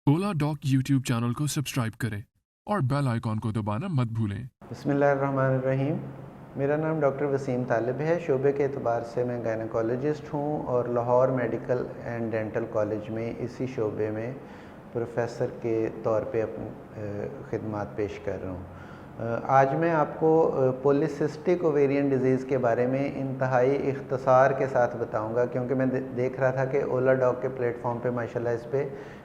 ओला dock YouTube channel को subscribe करें और बेल आइकॉन को दबाना मत भूलें। बिस्मिल्लाहिर्रहमानिर्रहीम। मेरा नाम डॉक्टर वसीम तालिब है। शोबे के एतबार से मैं गायनकोलॉजिस्ट हूँ और Lahore medical and dental college में इसी शोबे में प्रोफेसर के तौर पे अपनी खिदमात पेश कर रहा हूँ। आज मैं आपको पॉलीसिस्टिक ओवेरियन डिज़ीज़ के बारे में इंतहाई इख्तसार के साथ बताऊंगा, क्योंकि मैं देख रहा था कि ओला डॉग के प्लेटफॉर्म पे माशाल्लाह इस पे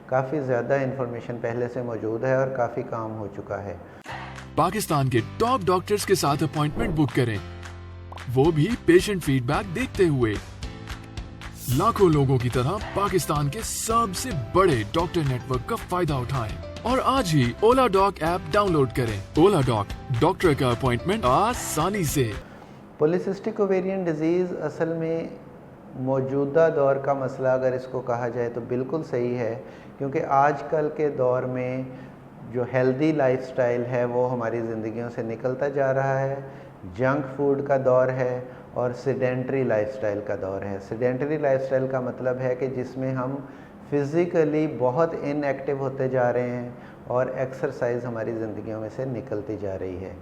काफ़ी ज़्यादा इन्फॉर्मेशन पहले से मौजूद है और काफ़ी काम हो चुका है। पाकिस्तान के टॉप डॉक्टर्स के साथ अपॉइंटमेंट बुक करें, वो भी पेशेंट फीडबैक देखते हुए। लाखों लोगों की तरह पाकिस्तान के सबसे बड़े डॉक्टर नेटवर्क का फायदा उठाएं और आज ही ओला डॉक ऐप डाउनलोड करें। ओला डॉक, डॉक्टर का अपॉइंटमेंट आसानी से। पॉलीसिस्टिक ओवेरियन डिज़ीज़ असल में मौजूदा दौर का मसला अगर इसको कहा जाए तो बिल्कुल सही है, क्योंकि आजकल के दौर में जो हेल्दी लाइफस्टाइल है वो हमारी ज़िंदगियों से निकलता जा रहा है। जंक फूड का दौर है और सेडेंटरी लाइफस्टाइल का दौर है। सेडेंटरी लाइफस्टाइल का मतलब है कि जिसमें हम फिज़िकली बहुत इनएक्टिव होते जा रहे हैं और एक्सरसाइज हमारी ज़िंदगियों में से निकलती जा रही है।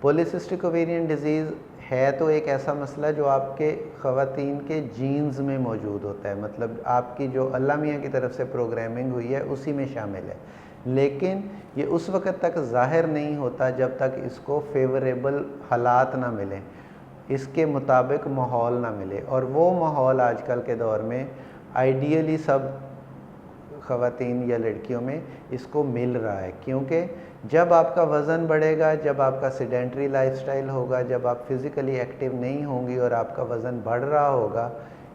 पॉलीसिस्टिक ओवेरियन डिज़ीज़ है तो एक ऐसा मसला जो आपके ख़वातीन के जीन्स में मौजूद होता है, मतलब आपकी जो अल्लाह मियाँ की तरफ से प्रोग्रामिंग हुई है उसी में शामिल है, लेकिन ये उस वक़्त तक ज़ाहिर नहीं होता जब तक इसको फेवरेबल हालात ना मिलें, इसके मुताबिक माहौल ना मिले। और वो माहौल आजकल के दौर में आइडियली सब ख़वातीन या लड़कियों में इसको मिल रहा है, क्योंकि जब आपका वज़न बढ़ेगा, जब आपका सेडेंटरी लाइफस्टाइल होगा, जब आप फिज़िकली एक्टिव नहीं होंगी और आपका वज़न बढ़ रहा होगा,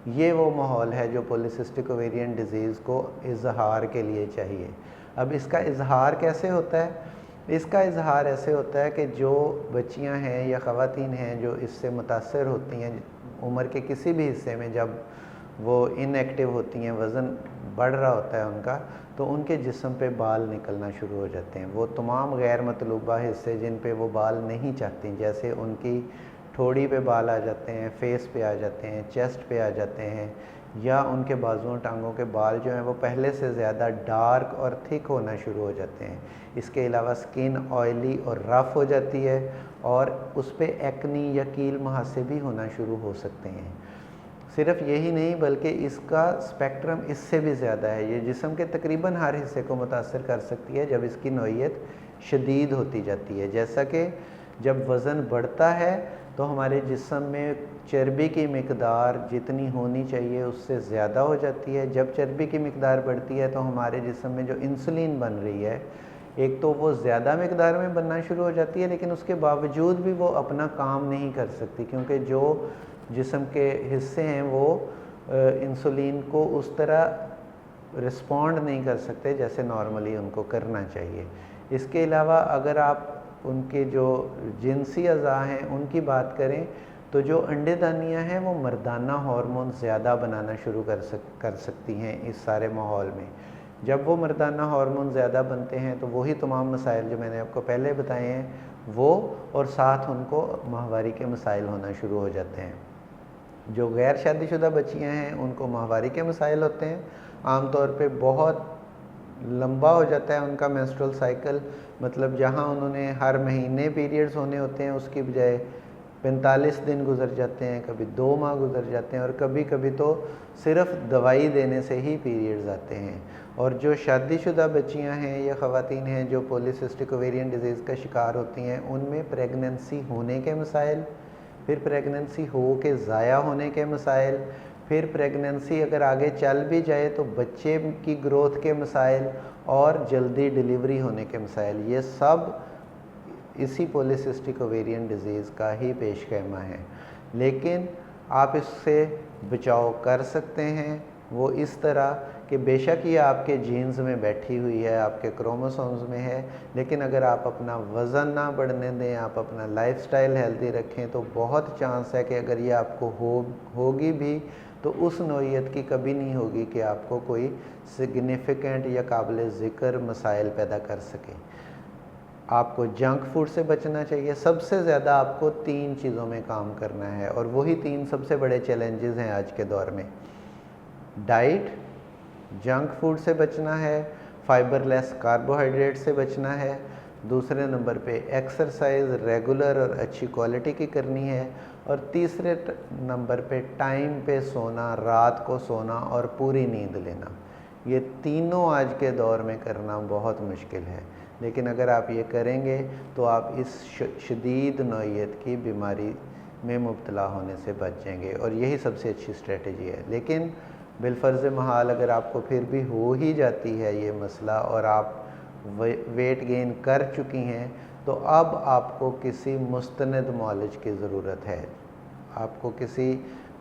ये वो माहौल है जो पॉलीसिस्टिक ओवेरियन डिज़ीज़ को इजहार के लिए चाहिए। अब इसका इजहार कैसे होता है? इसका इजहार ऐसे होता है कि जो बच्चियां हैं या ख़वातीन हैं जो इससे मुतासर होती हैं उम्र के किसी भी हिस्से में, जब वो इनएक्टिव होती हैं, वज़न बढ़ रहा होता है उनका, तो उनके जिस्म पे बाल निकलना शुरू हो जाते हैं। वो तमाम गैर मतलूबा हिस्से जिन पे वो बाल नहीं चाहती, जैसे उनकी ठोड़ी पे बाल आ जाते हैं, फेस पे आ जाते हैं, चेस्ट पे आ जाते हैं, या उनके बाजुओं टांगों के बाल जो हैं वो पहले से ज़्यादा डार्क और थिक होना शुरू हो जाते हैं। इसके अलावा स्किन ऑयली और रफ़ हो जाती है और उस पर एक्नी या कील मुहासे भी होना शुरू हो सकते हैं। सिर्फ यही नहीं बल्कि इसका स्पेक्ट्रम इससे भी ज़्यादा है। ये जिस्म के तकरीबन हर हिस्से को मुतासर कर सकती है जब इसकी नौइयत शदीद होती जाती है। जैसा कि जब वज़न बढ़ता है तो हमारे जिस्म में चर्बी की मिकदार जितनी होनी चाहिए उससे ज़्यादा हो जाती है। जब चर्बी की मिकदार बढ़ती है तो हमारे जिस्म में जो इंसुलिन बन रही है, एक तो वो ज़्यादा मिकदार में बनना शुरू हो जाती है, लेकिन उसके बावजूद भी वो अपना काम नहीं कर सकती, क्योंकि जो जिस्म के हिस्से हैं वो इंसुलिन को उस तरह रिस्पॉन्ड नहीं कर सकते जैसे नॉर्मली उनको करना चाहिए। इसके अलावा अगर आप उनके जो जिनसी अज़ा हैं उनकी बात करें तो जो अंडेदानियाँ हैं वो मर्दाना हार्मोन ज़्यादा बनाना शुरू कर सकती हैं इस सारे माहौल में। जब वो मर्दाना हार्मोन ज़्यादा बनते हैं तो वही तमाम मसाइल जो मैंने आपको पहले बताए हैं वो, और साथ उनको माहवारी के मसाइल होना शुरू हो जाते हैं। जो गैर शादीशुदा बच्चियां हैं उनको माहवारी के मसाइल होते हैं। आमतौर पे बहुत लंबा हो जाता है उनका मेंस्ट्रुअल साइकिल, मतलब जहां उन्होंने हर महीने पीरियड्स होने होते हैं उसकी बजाय 45 दिन गुजर जाते हैं, कभी 2 माह गुजर जाते हैं और कभी कभी तो सिर्फ दवाई देने से ही पीरियड्स आते हैं। और जो शादीशुदा बच्चियां हैं या ख़वातीन हैं जो पॉलीसिस्टिक ओवेरियन डिज़ीज़ का शिकार होती हैं, उनमें प्रेगनेंसी होने के मसाइल, फिर प्रेगनेंसी हो के ज़ाया होने के मसाइल, फिर प्रेगनेंसी अगर आगे चल भी जाए तो बच्चे की ग्रोथ के मसाइल और जल्दी डिलीवरी होने के मसाइल, ये सब इसी पॉलीसिस्टिक ओवेरियन डिज़ीज़ का ही पेश ख़ैमा है। लेकिन आप इससे बचाव कर सकते हैं, वो इस तरह कि बेशक ये आपके जीन्स में बैठी हुई है, आपके क्रोमोसोम्स में है, लेकिन अगर आप अपना वज़न ना बढ़ने दें, आप अपना लाइफस्टाइल हेल्दी रखें, तो बहुत चांस है कि अगर ये आपको होगी भी तो उस नौइयत की कभी नहीं होगी कि आपको कोई सिग्निफिकेंट या काबिल ज़िक्र मसाइल पैदा कर सके। आपको जंक फूड से बचना चाहिए। सबसे ज़्यादा आपको 3 चीज़ों में काम करना है और वही 3 सबसे बड़े चैलेंजेस हैं आज के दौर में। डाइट, जंक फूड से बचना है, फाइबर लेस कार्बोहाइड्रेट से बचना है, दूसरे नंबर पे एक्सरसाइज रेगुलर और अच्छी क्वालिटी की करनी है, और तीसरे नंबर पे टाइम पे सोना, रात को सोना और पूरी नींद लेना। ये तीनों आज के दौर में करना बहुत मुश्किल है, लेकिन अगर आप ये करेंगे तो आप इस शदीद नौइयत की बीमारी में मुब्तला होने से बच जाएंगे, और यही सबसे अच्छी स्ट्रेटजी है। लेकिन बिलफर्ज़ महाल अगर आपको फिर भी हो ही जाती है ये मसला और आप वेट गेन कर चुकी हैं, तो अब आपको किसी मुस्तनद मुआलिज की ज़रूरत है। आपको किसी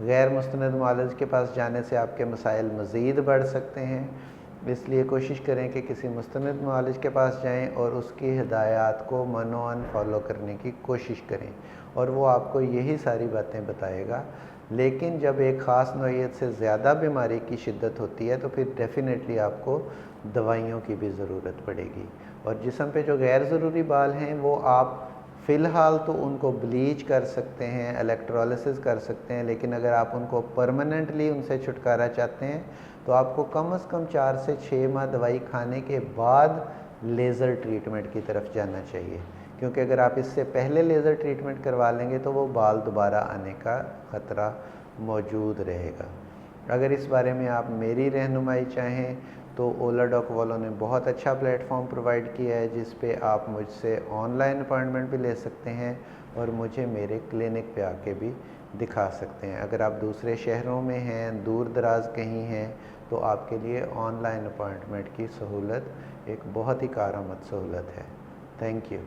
गैर मुस्तनद मुआलिज के पास जाने से आपके मसाइल मज़ीद बढ़ सकते हैं, इसलिए कोशिश करें कि किसी मुस्तनद मुआलिज के पास जाएं और उसकी हिदायत को मनोअन फॉलो करने की कोशिश करें, और वो आपको यही सारी बातें बताएगा। लेकिन जब एक ख़ास नौइयत से ज़्यादा बीमारी की शिद्दत होती है तो फिर डेफ़िनेटली आपको दवाइयों की भी ज़रूरत पड़ेगी। और जिस्म पे जो गैर ज़रूरी बाल हैं वो आप फ़िलहाल तो उनको ब्लीच कर सकते हैं, इलेक्ट्रोलिसिस कर सकते हैं, लेकिन अगर आप उनको परमानेंटली उनसे छुटकारा चाहते हैं तो आपको कम से कम 4 से 6 माह दवाई खाने के बाद लेज़र ट्रीटमेंट की तरफ जाना चाहिए, क्योंकि अगर आप इससे पहले लेज़र ट्रीटमेंट करवा लेंगे तो वो बाल दोबारा आने का ख़तरा मौजूद रहेगा। अगर इस बारे में आप मेरी रहनुमाई चाहें तो ओला डॉक वालों ने बहुत अच्छा प्लेटफॉर्म प्रोवाइड किया है, जिस पे आप मुझसे ऑनलाइन अपॉइंटमेंट भी ले सकते हैं और मुझे मेरे क्लिनिक पे आके भी दिखा सकते हैं। अगर आप दूसरे शहरों में हैं, दूर दराज कहीं हैं, तो आपके लिए ऑनलाइन अपॉइंटमेंट की सहूलत एक बहुत ही कारआमद सहूलत है। Thank you.